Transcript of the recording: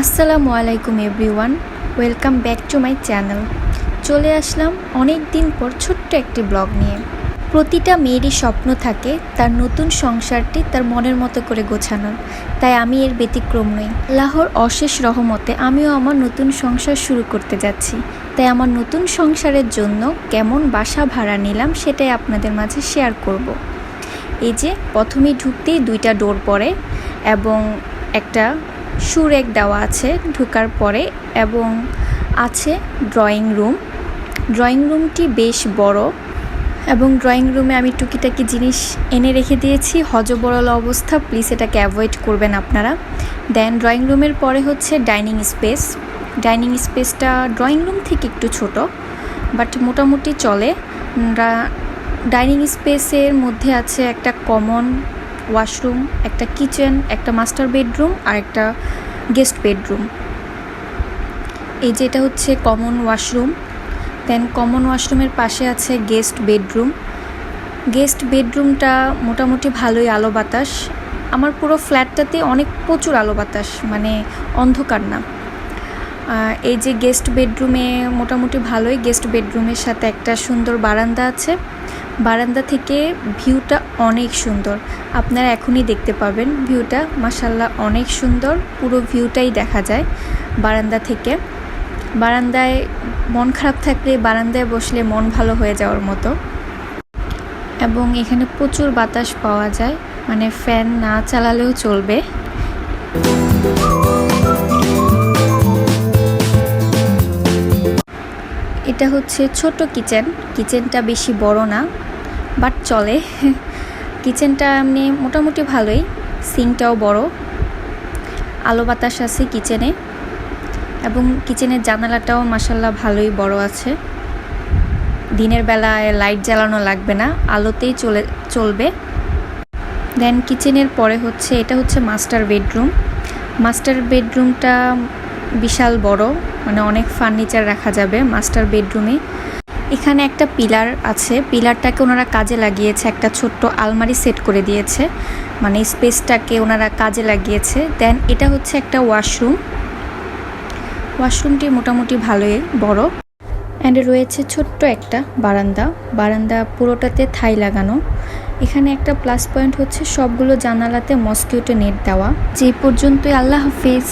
আসসালামু আলাইকুম everyone, welcome back to my channel. চলে আসলাম অনেক দিন পর ছোট্ট একটি ব্লগ নিয়ে। প্রতিটা মেয়েরই স্বপ্ন থাকে তার নতুন সংসারটি তার মনের মতো করে গোছানোর, তাই আমি এর ব্যতিক্রম নই। আল্লাহর অশেষ রহমতে আমিও আমার নতুন সংসার শুরু করতে যাচ্ছি, তাই আমার নতুন সংসারের জন্য কেমন বাসা ভাড়া নিলাম সেটাই আপনাদের মাঝে শেয়ার করব। এই যে প্রথমেই ঢুকতেই দুইটা ডোর পড়ে এবং একটা সুরেক দেওয়া আছে ঢোকার পরে, এবং আছে ড্রয়িং রুমটি বেশ বড়, এবং ড্রয়িং রুমে আমি টুকিটাকি জিনিস এনে রেখে দিয়েছি। হজবরল অবস্থা, প্লিজ এটাকে অ্যাভয়েড করবেন আপনারা। দেন ড্রয়িং রুমের পরে হচ্ছে ডাইনিং স্পেসটা ড্রয়িং রুম থেকে একটু ছোট, বাট মোটামুটি চলে। ডাইনিং স্পেসের মধ্যে আছে একটা কমন ওয়াশরুম, একটা কিচেন, একটা মাস্টার বেডরুম আর একটা গেস্ট বেডরুম। এই যে এটা হচ্ছে কমন ওয়াশরুম। দেন কমন ওয়াশরুমের পাশে আছে গেস্ট বেডরুমটা মোটামুটি ভালোই আলো বাতাস। আমার পুরো ফ্ল্যাটটাতে প্রচুর আলো বাতাস, মানে অন্ধকার না। এই যে গেস্ট বেডরুমে মোটামুটি ভালোই। গেস্ট বেডরুমের সাথে একটা সুন্দর বারান্দা আছে। বারান্দা থেকে ভিউটা অনেক সুন্দর, আপনারা এখনই দেখতে পাবেন। ভিউটা মাশাআল্লাহ অনেক সুন্দর, পুরো ভিউটাই দেখা যায় বারান্দা থেকে। বারান্দায় মন খারাপ থাকলে বারান্দায় বসলে মন ভালো হয়ে যাওয়ার মতো, এবং এখানে প্রচুর বাতাস পাওয়া যায়, মানে ফ্যান না চালালেও চলবে। এটা হচ্ছে ছোট কিচেনটা বেশি বড় না, বাট চলে। কিচেনটা এমনি মোটামুটি ভালোই, সিঙ্কটাও বড়, আলো বাতাস আছে কিচেনে, এবং কিচেনের জানালাটাও মাশাআল্লাহ ভালোই বড় আছে। দিনের বেলায় লাইট জ্বালানো লাগবে না, আলোতেই চলবে। দেন কিচেনের পরে এটা হচ্ছে মাস্টার বেডরুমটা বিশাল বড়, মানে অনেক ফার্নিচার রাখা যাবে মাস্টার বেডরুমে। এখানে একটা পিলার আছে, পিলারটাকে ওনারা কাজে লাগিয়েছে, একটা ছোট্ট আলমারি সেট করে দিয়েছে, মানে স্পেসটাকে ওনারা কাজে লাগিয়েছে। দেন এটা হচ্ছে একটা ওয়াশরুমটি মোটামুটি ভালোই বড়, অ্যান্ড রয়েছে ছোট্ট একটা বারান্দা পুরোটাতে থাই লাগানো। এখানে একটা প্লাস পয়েন্ট হচ্ছে সবগুলো জানালাতে মসকিউটো নেট দেওয়া। যে পর্যন্তই, আল্লাহ হাফেজ।